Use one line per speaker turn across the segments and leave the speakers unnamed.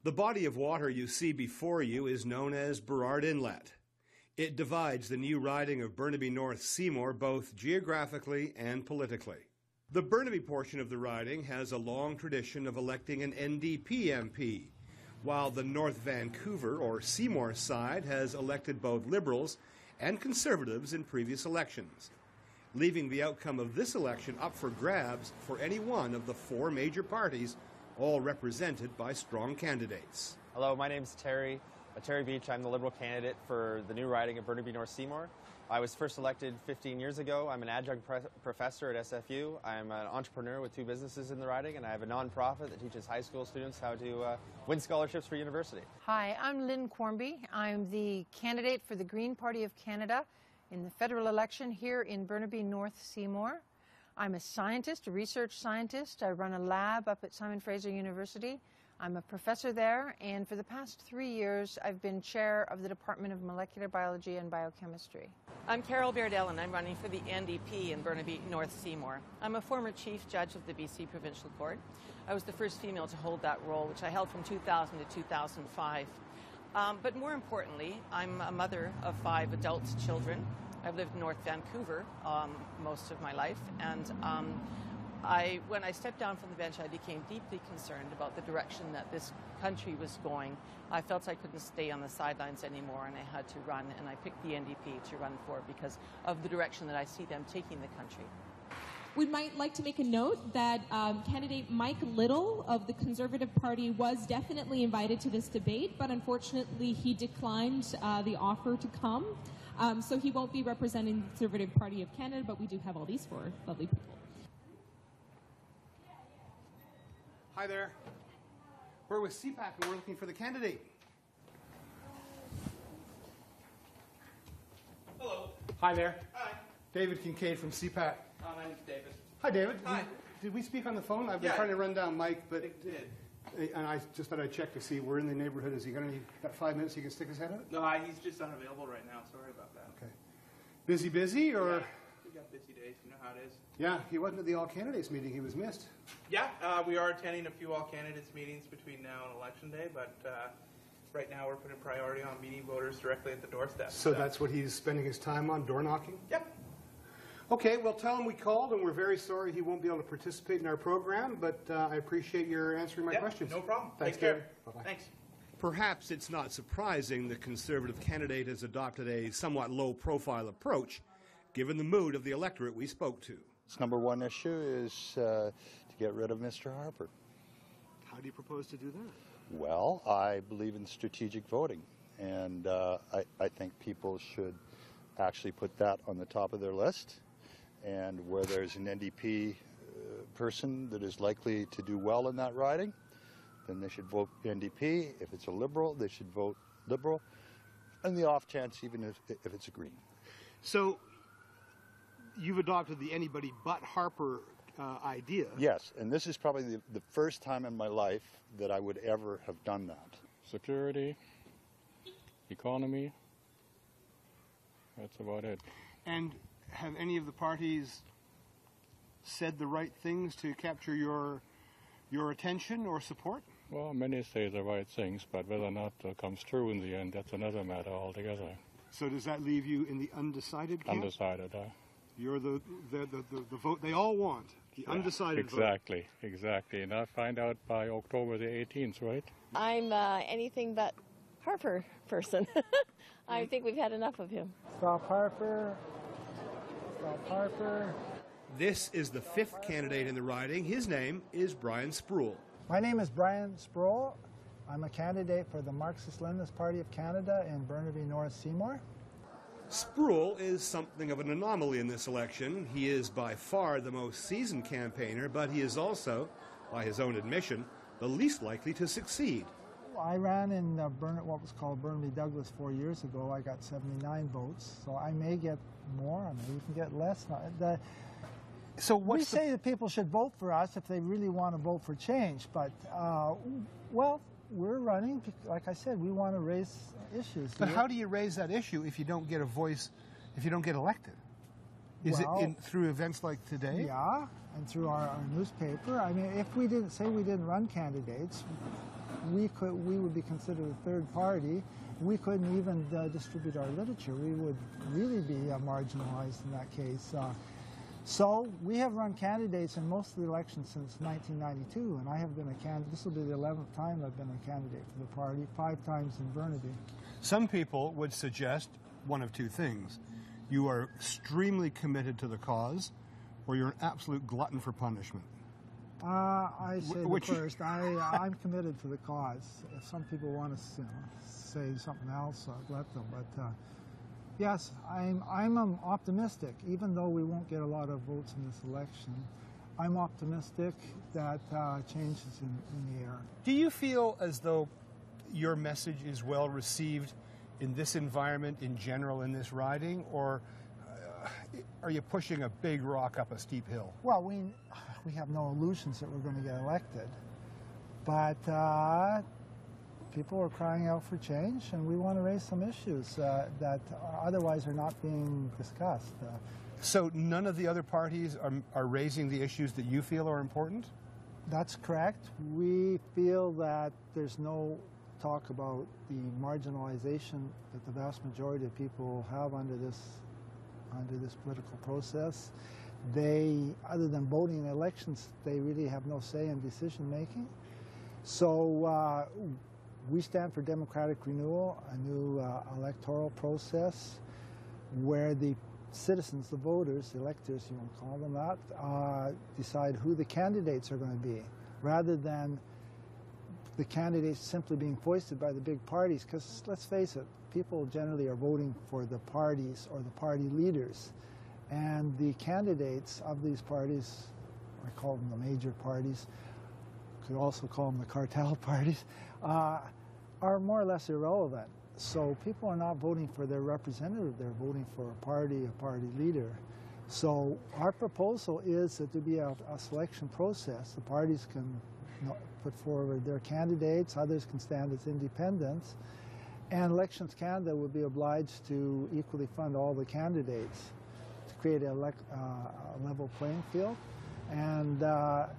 The body of water you see before you is known as Burrard Inlet. It divides the new riding of Burnaby North Seymour both geographically and politically. The Burnaby portion of the riding has a long tradition of electing an NDP MP, while the North Vancouver or Seymour side has elected both Liberals and Conservatives in previous elections, leaving the outcome of this election up for grabs for any one of the four major parties, all represented by strong candidates.
Hello, my name is Terry Beach. I'm the Liberal candidate for the new riding of Burnaby North Seymour. I was first elected 15 years ago. I'm an adjunct professor at SFU. I'm an entrepreneur with 2 businesses in the riding, and I have a nonprofit that teaches high school students how to win scholarships for university.
Hi, I'm Lynn Cornby. I'm the candidate for the Green Party of Canada in the federal election here in Burnaby North Seymour. I'm a scientist, a research scientist. I run a lab up at Simon Fraser University. I'm a professor there, and for the past 3 years, I've been chair of the Department of Molecular Biology and Biochemistry.
I'm Carol Bairdell, and I'm running for the NDP in Burnaby North Seymour. I'm a former chief judge of the BC Provincial Court. I was the first female to hold that role, which I held from 2000 to 2005. But more importantly, I'm a mother of 5 adult children. I've lived in North Vancouver most of my life, and when I stepped down from the bench, I became deeply concerned about the direction that this country was going. I felt I couldn't stay on the sidelines anymore, and I had to run, and I picked the NDP to run for because of the direction that I see them taking the country.
We might like to make a note that candidate Mike Little of the Conservative Party was definitely invited to this debate, but unfortunately he declined the offer to come. So he won't be representing the Conservative Party of Canada, but we do have all these 4 lovely people.
Hi there. We're with CPAC and we're looking for the candidate.
Hello.
Hi there.
Hi.
David Kincaid from CPAC.
My name's David.
Hi, David.
Hi.
Did we speak on the phone? I've been trying to run down Mike, but
It did.
And I just thought I'd check to see we're in the neighborhood. Has he got 5 minutes he can stick his head out?
No, he's just unavailable right now. Sorry about that.
Okay. Busy, or?
Yeah, we got busy days. You know how it is.
Yeah, he wasn't at the all candidates meeting. He was missed.
Yeah, we are attending a few all candidates meetings between now and election day, but right now we're putting priority on meeting voters directly at the doorstep.
So that's what he's spending his time on, door knocking?
Yep.
Okay, well, tell him we called, and we're very sorry he won't be able to participate in our program, but I appreciate your answering my questions.
No problem.
Thanks,
Take care.
David. Bye-bye.
Thanks.
Perhaps it's not surprising the Conservative candidate has adopted a somewhat low-profile approach, given the mood of the electorate we spoke to.
His number 1 issue is to get rid of Mr. Harper.
How do you propose to do that?
Well, I believe in strategic voting, and I think people should actually put that on the top of their list. And where there's an NDP person that is likely to do well in that riding, then they should vote NDP. If it's a Liberal, they should vote Liberal. And the off chance, even if it's a Green.
So you've adopted the anybody but Harper idea.
Yes, and this is probably the first time in my life that I would ever have done that.
Security, economy, that's about it.
And have any of the parties said the right things to capture your attention or support?
Well, many say the right things, but whether or not it comes true in the end, that's another matter altogether.
So does that leave you in the undecided camp?
Undecided,
You're the vote they all want, the undecided vote.
Exactly. And I'll find out by October the 18th, right?
I'm anything but Harper person. I think we've had enough of him.
Stop Harper. Stop Harper.
This is the 5th candidate in the riding. His name is Brian Sproul.
My name is Brian Sproul. I'm a candidate for the Marxist-Leninist Party of Canada in Burnaby North Seymour.
Sproul is something of an anomaly in this election. He is by far the most seasoned campaigner, but he is also, by his own admission, the least likely to succeed.
I ran in what was called Burnaby Douglas 4 years ago. I got 79 votes, so I may get more, I may even get less.
So
we say that people should vote for us if they really want to vote for change, but, well, we're running, like I said, we want to raise issues.
But how do you raise that issue if you don't get a voice, if you don't get elected? Is it through events like today?
Yeah, and through our newspaper. I mean, if we didn't say we didn't run candidates, we would be considered a third party. We couldn't even distribute our literature. We would really be marginalized in that case. So we have run candidates in most of the elections since 1992, and I have been a candidate. This will be the 11th time I've been a candidate for the party, 5 times in Burnaby.
Some people would suggest one of two things. You are extremely committed to the cause, or you're an absolute glutton for punishment.
I say the first. I'm committed to the cause. If some people want to say something else, let them. But yes, I'm optimistic, even though we won't get a lot of votes in this election. I'm optimistic that change is in the air.
Do you feel as though your message is well received in this environment in general in this riding, or are you pushing a big rock up a steep hill?
Well, we have no illusions that we're going to get elected, but people are crying out for change, and we want to raise some issues that otherwise are not being discussed.
So none of the other parties are raising the issues that you feel are important?
That's correct. We feel that there's no talk about the marginalization that the vast majority of people have under this political process. They, other than voting in elections, they really have no say in decision making. So we stand for democratic renewal, a new electoral process where the citizens, the voters, the electors, you want to call them that, decide who the candidates are going to be, rather than the candidates simply being foisted by the big parties. Because let's face it, people generally are voting for the parties or the party leaders. And the candidates of these parties, I call them the major parties, could also call them the cartel parties, are more or less irrelevant. So people are not voting for their representative, they're voting for a party leader. So our proposal is that there be a selection process. The parties can put forward their candidates, others can stand as independents, and Elections Canada would be obliged to equally fund all the candidates to create a level playing field. And there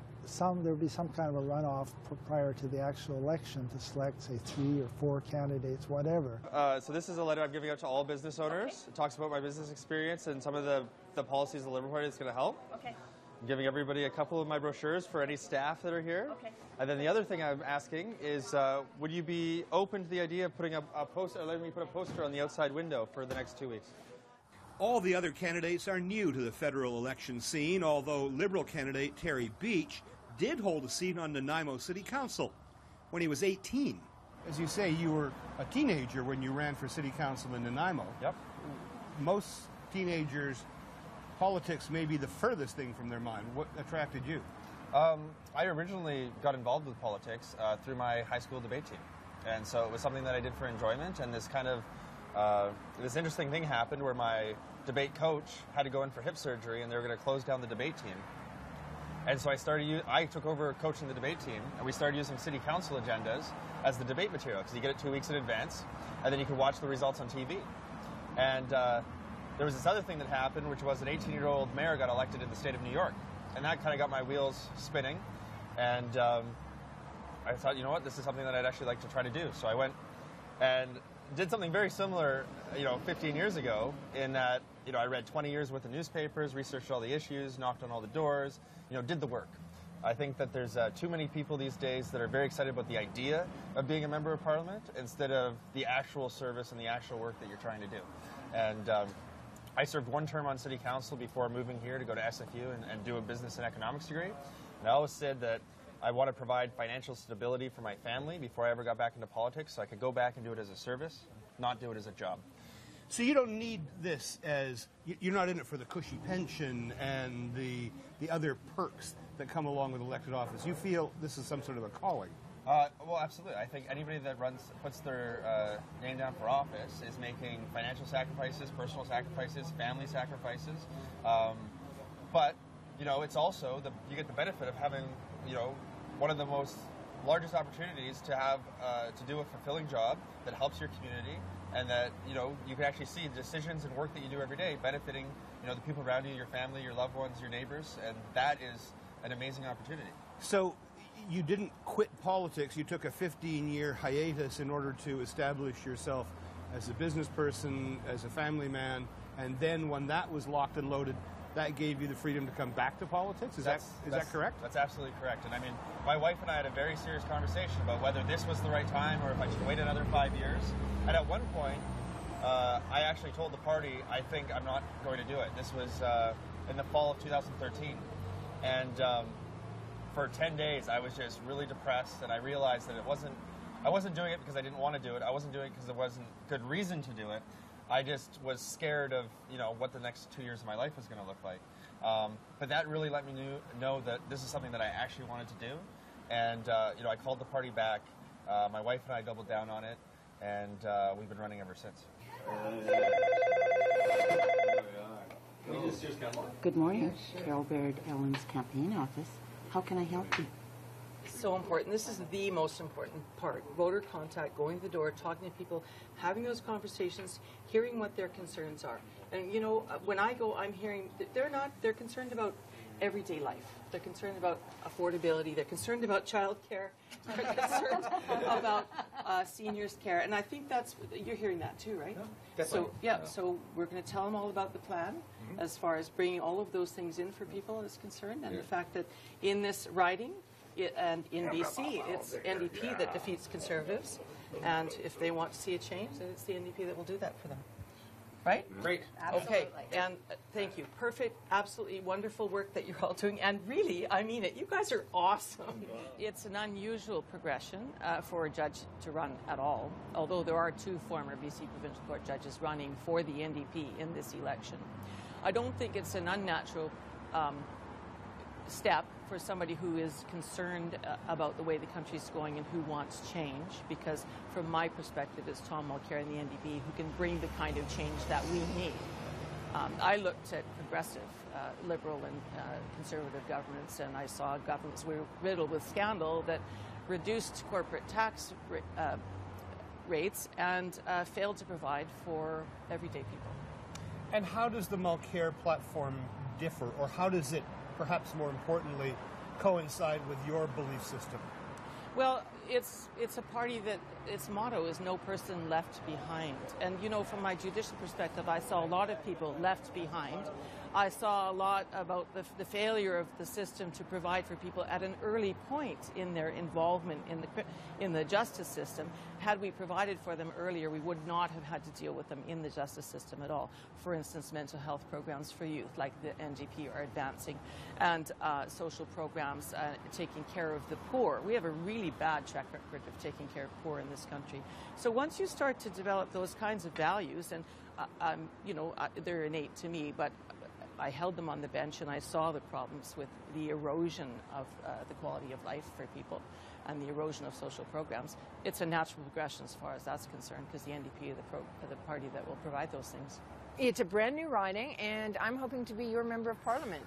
would be some kind of a runoff prior to the actual election to select, say, 3 or 4 candidates, whatever.
So this is a letter I'm giving out to all business owners. It talks about my business experience and some of the policies of the Liberal Party that's going to help.
Okay.
I'm giving everybody a couple of my brochures for any staff that are here.
Okay.
And then the other thing I'm asking is, would you be open to the idea of putting a poster, letting me put a poster on the outside window for the next 2 weeks?
All the other candidates are new to the federal election scene, although Liberal candidate Terry Beach did hold a seat on Nanaimo City Council when he was 18. As you say, you were a teenager when you ran for City Council in Nanaimo.
Yep.
Most teenagers, politics may be the furthest thing from their mind. What attracted you?
I originally got involved with politics through my high school debate team. And so it was something that I did for enjoyment, and this kind of this interesting thing happened where my debate coach had to go in for hip surgery, and they were going to close down the debate team. And so I took over coaching the debate team, and we started using city council agendas as the debate material, because you get it 2 weeks in advance, and then you can watch the results on TV. And there was this other thing that happened, which was an 18-year-old mayor got elected in the state of New York. And that kind of got my wheels spinning. And I thought, you know what, this is something that I'd actually like to try to do. So I went and did something very similar, 15 years ago, in that, I read 20 years worth of newspapers, researched all the issues, knocked on all the doors, did the work. I think that there's too many people these days that are very excited about the idea of being a member of parliament instead of the actual service and the actual work that you're trying to do. And I served 1 term on city council before moving here to go to SFU and do a business and economics degree. And I always said that I want to provide financial stability for my family before I ever got back into politics, so I could go back and do it as a service, not do it as a job.
So you don't need this as, you're not in it for the cushy pension and the other perks that come along with elected office. You feel this is some sort of a calling.
Well, absolutely. I think anybody that puts their name down for office is making financial sacrifices, personal sacrifices, family sacrifices. But, it's also, you get the benefit of having, one of the largest opportunities to have, to do a fulfilling job that helps your community, and that, you can actually see decisions and work that you do every day benefiting, the people around you, your family, your loved ones, your neighbors, and that is an amazing opportunity.
So you didn't quit politics. You took a 15-year hiatus in order to establish yourself as a business person, as a family man, and then when that was locked and loaded, that gave you the freedom to come back to politics? Is that correct?
That's absolutely correct. And I mean, my wife and I had a very serious conversation about whether this was the right time or if I should wait another 5 years. And at one point, I actually told the party, I think I'm not going to do it. This was in the fall of 2013. And for 10 days, I was just really depressed, and I realized that I wasn't doing it because I didn't want to do it. I wasn't doing it because there wasn't good reason to do it. I just was scared of, what the next 2 years of my life was going to look like. But that really let me know that this is something that I actually wanted to do. And, I called the party back. My wife and I doubled down on it, and we've been running ever since.
Good morning. Carol Baird, Ellen's campaign office. How can I help you?
So important. This is the most important part. Voter contact, going to the door, talking to people, having those conversations, hearing what their concerns are. And when I go, I'm hearing that they're concerned about everyday life. They're concerned about affordability. They're concerned about child care. They're concerned about seniors' care. And I think you're hearing that too, right?
Definitely.
So we're going to tell them all about the plan as far as bringing all of those things in for people is concerned, and the fact that in this riding, and in BC, it's NDP that defeats Conservatives, and if they want to see a change, then it's the NDP that will do that for them. Right?
Great.
Absolutely. Okay, and thank you. Perfect, absolutely wonderful work that you're all doing, and really, I mean it. You guys are awesome.
It's an unusual progression for a judge to run at all, although there are 2 former BC Provincial Court judges running for the NDP in this election. I don't think it's an unnatural step for somebody who is concerned about the way the country's going and who wants change, because from my perspective it's Tom Mulcair and the NDP who can bring the kind of change that we need. I looked at progressive, Liberal and Conservative governments, and I saw governments were riddled with scandal that reduced corporate tax rates and failed to provide for everyday people.
And how does the Mulcair platform differ, or how does it, perhaps more importantly, coincide with your belief system?
Well, it's a party that its motto is no person left behind. And, from my judicial perspective, I saw a lot of people left behind. I saw a lot about the failure of the system to provide for people at an early point in their involvement in the justice system. Had we provided for them earlier, we would not have had to deal with them in the justice system at all. For instance, mental health programs for youth, like the NDP are advancing, and social programs taking care of the poor. We have a really bad track record of taking care of poor in this country. So once you start to develop those kinds of values, and they're innate to me, but I held them on the bench and I saw the problems with the erosion of the quality of life for people and the erosion of social programs. It's a natural progression as far as that's concerned, because the NDP are the party that will provide those things.
It's a brand new riding, and I'm hoping to be your member of parliament.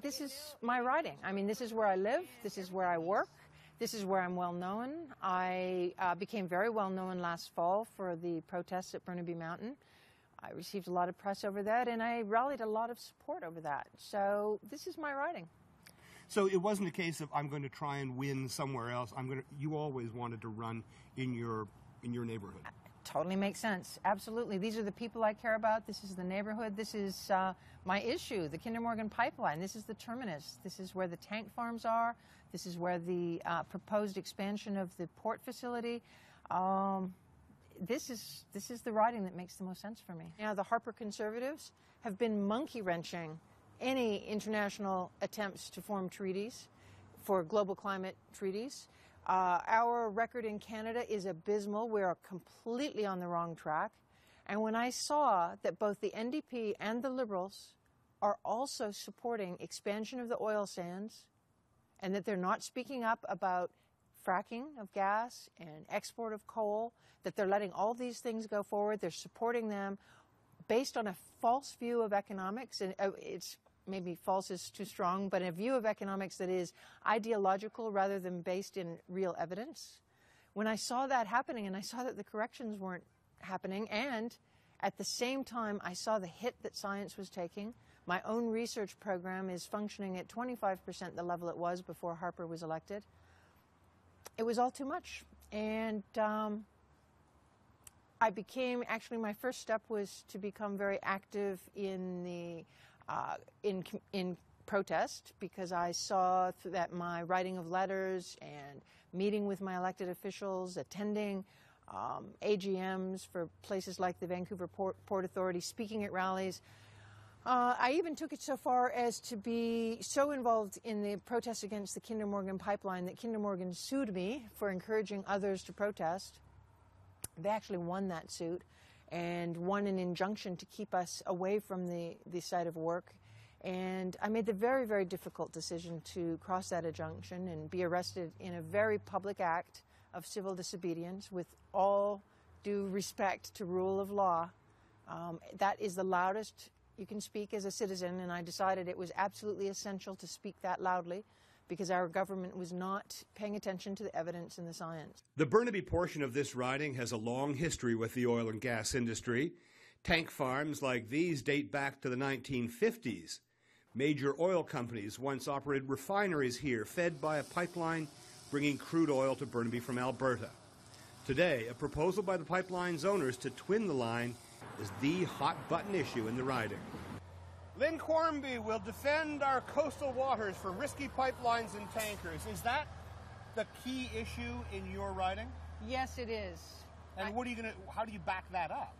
This is my riding. I mean, this is where I live. This is where I work. This is where I'm well known. I became very well known last fall for the protests at Burnaby Mountain. I received a lot of press over that, and I rallied a lot of support over that. So this is my riding.
So it wasn't a case of I'm going to try and win somewhere else. You always wanted to run in your neighborhood.
Totally makes sense. Absolutely. These are the people I care about. This is the neighborhood. This is my issue, the Kinder Morgan pipeline. This is the terminus. This is where the tank farms are. This is where the proposed expansion of the port facility. This is the riding that makes the most sense for me. Now, the Harper Conservatives have been monkey-wrenching any international attempts to form treaties for global climate treaties. Our record in Canada is abysmal. We are completely on the wrong track. And when I saw that both the NDP and the Liberals are also supporting expansion of the oil sands, and that they're not speaking up about fracking of gas and export of coal, that they're letting all these things go forward, they're supporting them based on a false view of economics, and it's maybe false is too strong, but a view of economics that is ideological rather than based in real evidence. When I saw that happening, and I saw that the corrections weren't happening, and at the same time I saw the hit that science was taking. My own research program is functioning at 25% the level it was before Harper was elected. it was all too much. And I became, actually my first step was to become very active in the in protest, because I saw that my writing of letters and meeting with my elected officials, attending AGMs for places like the Vancouver Port Authority, speaking at rallies. I even took it so far as to be so involved in the protests against the Kinder Morgan pipeline that Kinder Morgan sued me for encouraging others to protest. They actually won that suit and won an injunction to keep us away from the site of work. And I made the very, very difficult decision to cross that injunction and be arrested in a very public act of civil disobedience with all due respect to rule of law. That is the loudest you can speak as a citizen, and I decided it was absolutely essential to speak that loudly because our government was not paying attention to the evidence and the science.
The Burnaby portion of this riding has a long history with the oil and gas industry. Tank farms like these date back to the 1950s. Major oil companies once operated refineries here, fed by a pipeline bringing crude oil to Burnaby from Alberta. Today, a proposal by the pipeline's owners to twin the line is the hot-button issue in the riding. Lynn Quarmby will defend our coastal waters for risky pipelines and tankers. Is that the key issue in your riding?
Yes, it is.
And how do you back that up?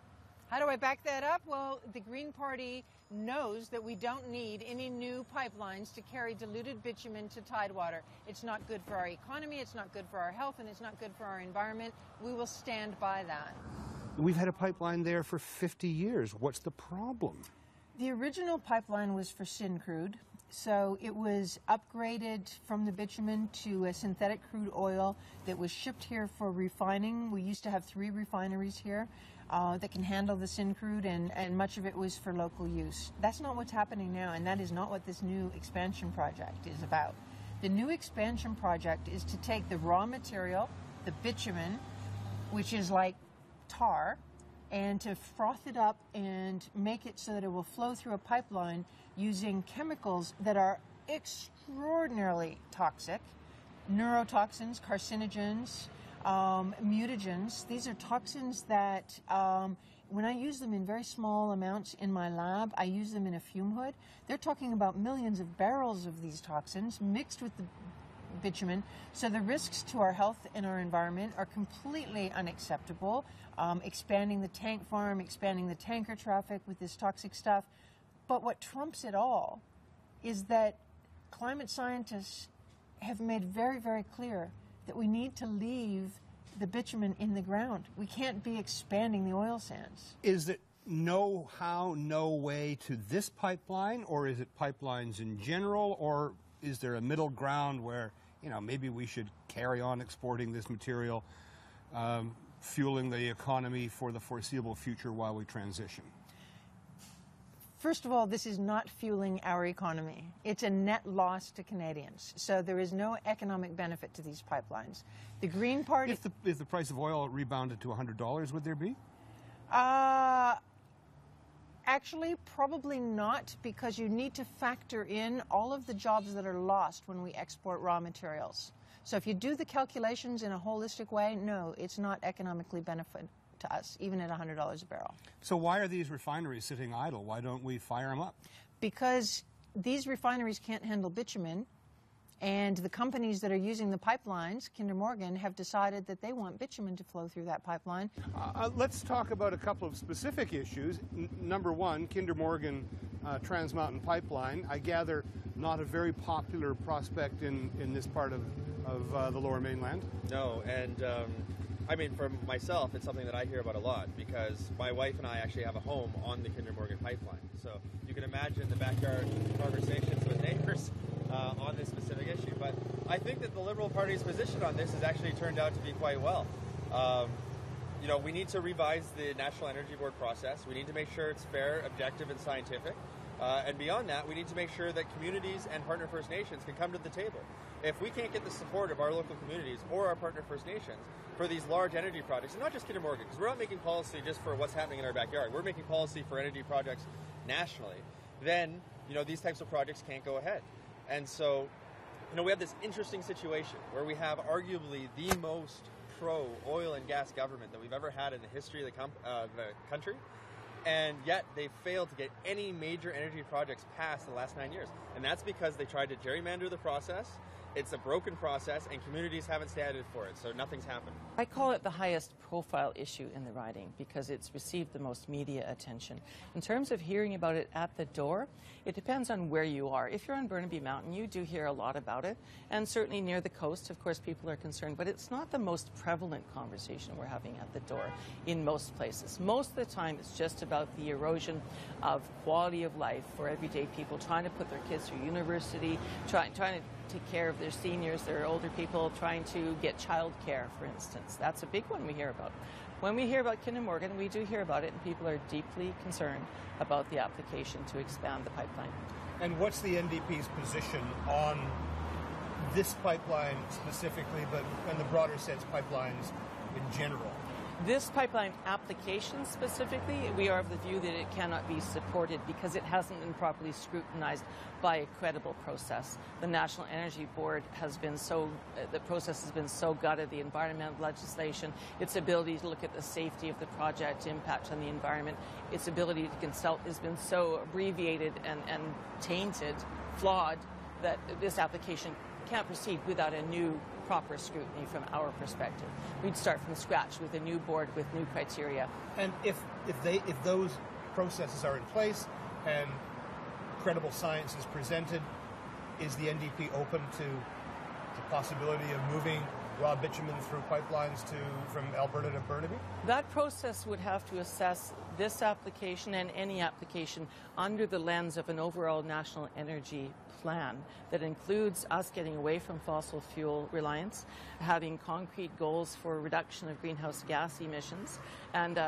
How do I back that up? Well, the Green Party knows that we don't need any new pipelines to carry diluted bitumen to Tidewater. It's not good for our economy, it's not good for our health, and it's not good for our environment. We will stand by that.
We've had a pipeline there for 50 years. What's the problem?
The original pipeline was for Syncrude, so it was upgraded from the bitumen to a synthetic crude oil that was shipped here for refining. We used to have 3 refineries here that can handle the Syncrude, and much of it was for local use. That's not what's happening now, and that is not what this new expansion project is about. The new expansion project is to take the raw material, the bitumen, which is like tar, and to froth it up and make it so that it will flow through a pipeline using chemicals that are extraordinarily toxic, neurotoxins, carcinogens, mutagens. These are toxins that when I use them in very small amounts in my lab, I use them in a fume hood. They're talking about millions of barrels of these toxins mixed with the bitumen, so the risks to our health and our environment are completely unacceptable. Expanding the tank farm, expanding the tanker traffic with this toxic stuff. But what trumps it all is that climate scientists have made very, very clear that we need to leave the bitumen in the ground. We can't be expanding the oil sands.
Is it no way to this pipeline, or is it pipelines in general, or is there a middle ground where, maybe we should carry on exporting this material, fueling the economy for the foreseeable future while we transition?
First of all, this is not fueling our economy. It's a net loss to Canadians. So there is no economic benefit to these pipelines. The Green Party...
If the price of oil rebounded to $100, would there be?
Actually, probably not, because you need to factor in all of the jobs that are lost when we export raw materials. So if you do the calculations in a holistic way, no, it's not economically benefit to us, even at $100 a barrel.
So why are these refineries sitting idle? Why don't we fire them up?
Because these refineries can't handle bitumen, and the companies that are using the pipelines, Kinder Morgan, have decided that they want bitumen to flow through that pipeline.
Let's talk about a couple of specific issues. Number one, Kinder Morgan Trans Mountain Pipeline. I gather not a very popular prospect in this part of the Lower Mainland.
No, and for myself, it's something that I hear about a lot because my wife and I actually have a home on the Kinder Morgan pipeline. So you can imagine the backyard conversations with neighbors on this specific issue. But I think that the Liberal Party's position on this has actually turned out to be quite well. We need to revise the National Energy Board process. We need to make sure it's fair, objective, and scientific. And beyond that, we need to make sure that communities and partner First Nations can come to the table. If we can't get the support of our local communities or our partner First Nations for these large energy projects, and not just Kinder Morgan, because we're not making policy just for what's happening in our backyard. We're making policy for energy projects nationally. Then, these types of projects can't go ahead. And so we have this interesting situation where we have arguably the most pro-oil and gas government that we've ever had in the history of the country, and yet they've failed to get any major energy projects passed in the last 9 years. And that's because they tried to gerrymander the process. It's a broken process, and communities haven't standed for it, so nothing's happened.
I call it the highest profile issue in the riding because it's received the most media attention. In terms of hearing about it at the door, it depends on where you are. If you're on Burnaby Mountain, you do hear a lot about it, and certainly near the coast, of course, people are concerned, but it's not the most prevalent conversation we're having at the door in most places. Most of the time, it's just about the erosion of quality of life for everyday people, trying to put their kids through university, trying to take care of their seniors, their older people, trying to get child care, for instance. That's a big one we hear about. When we hear about Kinder Morgan, we do hear about it, and people are deeply concerned about the application to expand the pipeline.
And what's the NDP's position on this pipeline specifically, but in the broader sense, pipelines in general?
This pipeline application specifically, we are of the view that it cannot be supported because it hasn't been properly scrutinized by a credible process. The National Energy Board has been the process has been so gutted, the environmental legislation, its ability to look at the safety of the project, impact on the environment, its ability to consult has been so abbreviated and tainted, flawed, that this application can't proceed without a new proper scrutiny from our perspective. We'd start from scratch with a new board with new criteria.
And if those processes are in place and credible science is presented, is the NDP open to the possibility of moving raw bitumen through pipelines from Alberta to Burnaby?
That process would have to assess this application and any application under the lens of an overall national energy plan that includes us getting away from fossil fuel reliance, having concrete goals for reduction of greenhouse gas emissions, and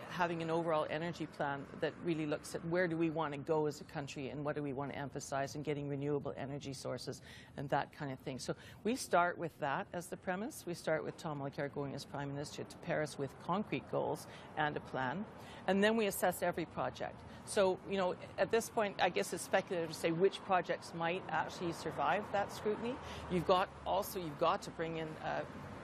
having an overall energy plan that really looks at where do we want to go as a country and what do we want to emphasize in getting renewable energy sources and that kind of thing. So we start with that as the premise. We start with Tom Mulcair going as Prime Minister to Paris with concrete goals and a plan, and then we assess every project. So, at this point, I guess it's speculative to say which projects might actually survive that scrutiny. You've got to bring in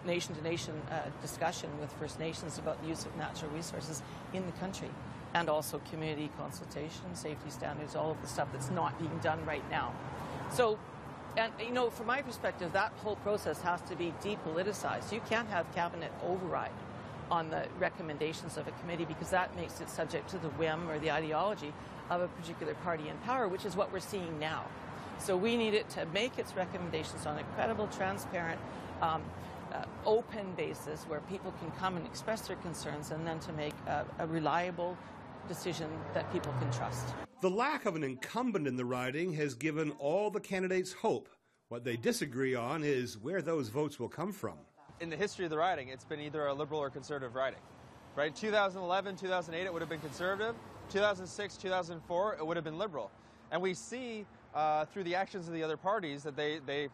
nation-to-nation discussion with First Nations about the use of natural resources in the country, and also community consultation, safety standards, all of the stuff that's not being done right now. So, and from my perspective, that whole process has to be depoliticized. You can't have cabinet override on the recommendations of a committee because that makes it subject to the whim or the ideology of a particular party in power, which is what we're seeing now. So we need it to make its recommendations on a credible, transparent, open basis where people can come and express their concerns, and then to make a reliable decision that people can trust.
The lack of an incumbent in the riding has given all the candidates hope. What they disagree on is where those votes will come from.
In the history of the riding, it's been either a Liberal or Conservative riding. Right? 2011, 2008, it would have been Conservative. 2006, 2004, it would have been Liberal. And we see through the actions of the other parties that they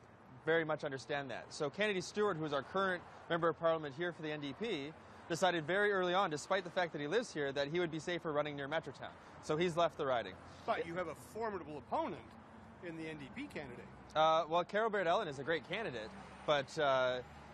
very much understand that. So Kennedy Stewart, who is our current Member of Parliament here for the NDP, decided very early on, despite the fact that he lives here, that he would be safer running near Metrotown. So he's left the riding.
But you have a formidable opponent in the NDP candidate.
Well, Carol Baird-Ellen is a great candidate, but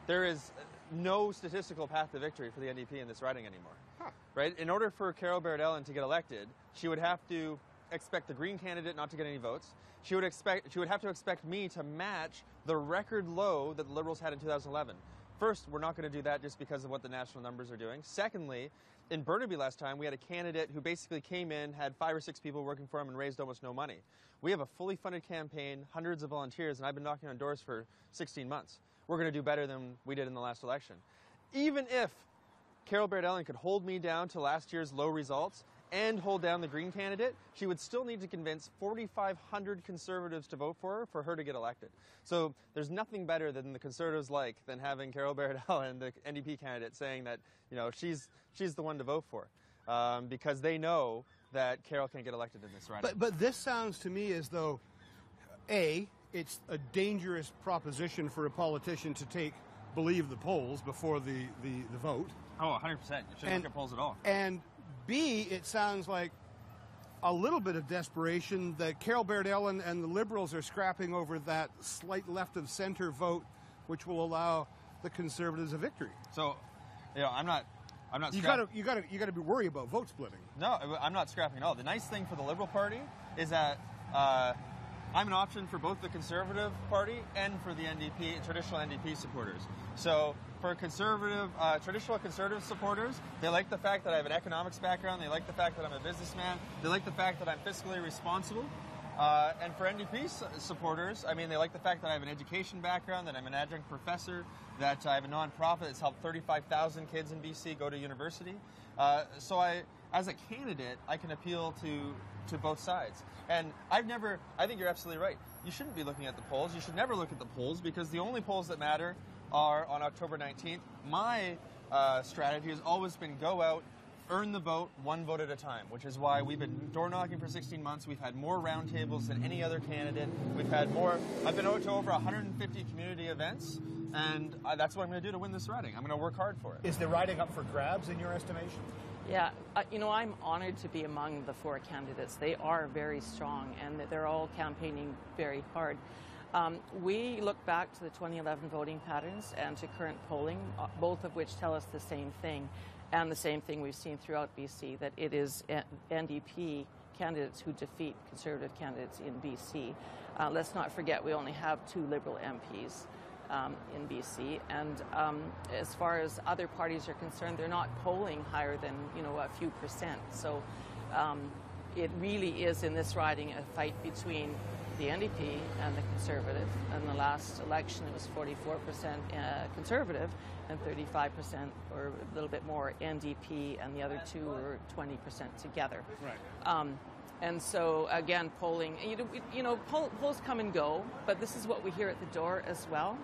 there is no statistical path to victory for the NDP in this riding anymore. Huh. Right? In order for Carol Baird-Ellen to get elected, she would have to expect the Green candidate not to get any votes. She would have to expect me to match the record low that the Liberals had in 2011. First, we're not going to do that just because of what the national numbers are doing. Secondly, in Burnaby last time, we had a candidate who basically came in, had 5 or 6 people working for him, and raised almost no money. We have a fully funded campaign, hundreds of volunteers, and I've been knocking on doors for 16 months. We're going to do better than we did in the last election. Even if Carol Baird-Ellen could hold me down to last year's low results and hold down the Green candidate, she would still need to convince 4,500 Conservatives to vote for her to get elected. So there's nothing better than the Conservatives like than having Carol Baird-Ellen, the NDP candidate, saying that she's the one to vote for, because they know that Carol can't get elected in this riding.
But this sounds to me as though, A, it's a dangerous proposition for a politician to believe the polls before the vote.
Oh, 100%. You shouldn't look at polls at all.
And B, it sounds like a little bit of desperation that Carol Baird-Ellen and the Liberals are scrapping over that slight left-of-center vote, which will allow the Conservatives a victory.
So, I'm not.
You got to be worried about vote splitting.
No, I'm not scrapping at all. The nice thing for the Liberal Party is that I'm an option for both the Conservative Party and for the NDP, traditional NDP supporters. So for traditional Conservative supporters, they like the fact that I have an economics background. They like the fact that I'm a businessman. They like the fact that I'm fiscally responsible. And for NDP supporters, I mean, they like the fact that I have an education background, that I'm an adjunct professor, that I have a nonprofit that's helped 35,000 kids in BC go to university. So as a candidate, I can appeal to both sides. And I think you're absolutely right. You shouldn't be looking at the polls. You should never look at the polls, because the only polls that matter are on October 19th. My strategy has always been go out, earn the vote, one vote at a time, which is why we've been door knocking for 16 months. We've had more roundtables than any other candidate. I've been out to over 150 community events, and that's what I'm going to do to win this riding. I'm going to work hard for it.
Is the riding up for grabs in your estimation?
Yeah, I'm honored to be among the 4 candidates. They are very strong, and they're all campaigning very hard. We look back to the 2011 voting patterns and to current polling, both of which tell us the same thing, and the same thing we've seen throughout BC, that it is NDP candidates who defeat Conservative candidates in BC. Let's not forget we only have 2 Liberal MPs in BC, and as far as other parties are concerned, they're not polling higher than a few percent. So it really is in this riding a fight between the NDP and the Conservative. In the last election, it was 44% Conservative and 35%, or a little bit more, NDP, and the other 2 were 20% together.
Right.
And so, again, polling, polls come and go, but this is what we hear at the door as well.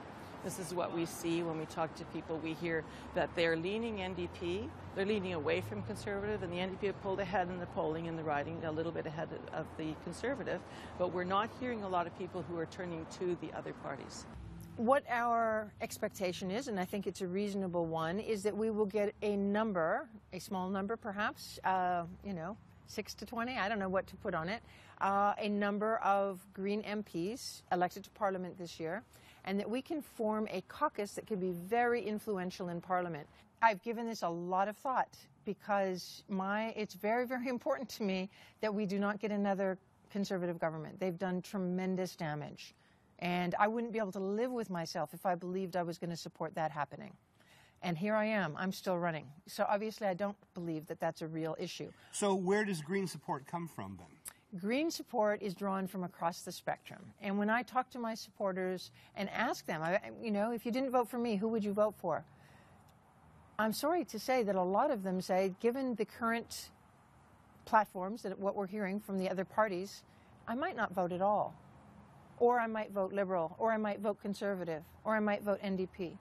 This is what we see when we talk to people. We hear that they're leaning NDP, they're leaning away from Conservative, and the NDP have pulled ahead in the polling and the riding, a little bit ahead of the Conservative, but we're not hearing a lot of people who are turning to the other parties.
What our expectation is, and I think it's a reasonable one, is that we will get a number, a small number perhaps, 6 to 20, I don't know what to put on it, a number of Green MPs elected to Parliament this year, and that we can form a caucus that could be very influential in Parliament. I've given this a lot of thought because it's very, very important to me that we do not get another Conservative government. They've done tremendous damage, and I wouldn't be able to live with myself if I believed I was going to support that happening. And here I am, I'm still running. So obviously I don't believe that that's a real issue.
So where does Green support come from then?
Green support is drawn from across the spectrum. And when I talk to my supporters and ask them, if you didn't vote for me, who would you vote for? I'm sorry to say that a lot of them say, given the current platforms, that what we're hearing from the other parties, I might not vote at all. Or I might vote Liberal, or I might vote Conservative, or I might vote NDP.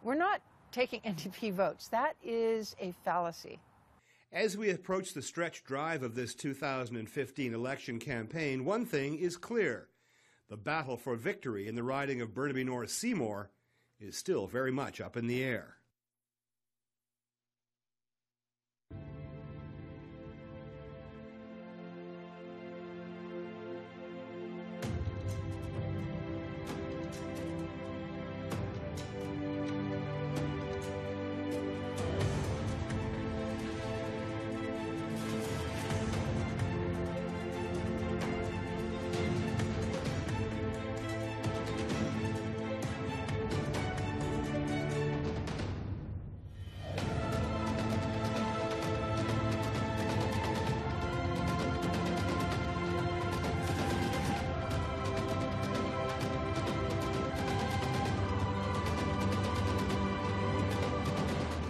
We're not taking NDP votes. That is a fallacy.
As we approach the stretch drive of this 2015 election campaign, one thing is clear. The battle for victory in the riding of Burnaby North Seymour is still very much up in the air.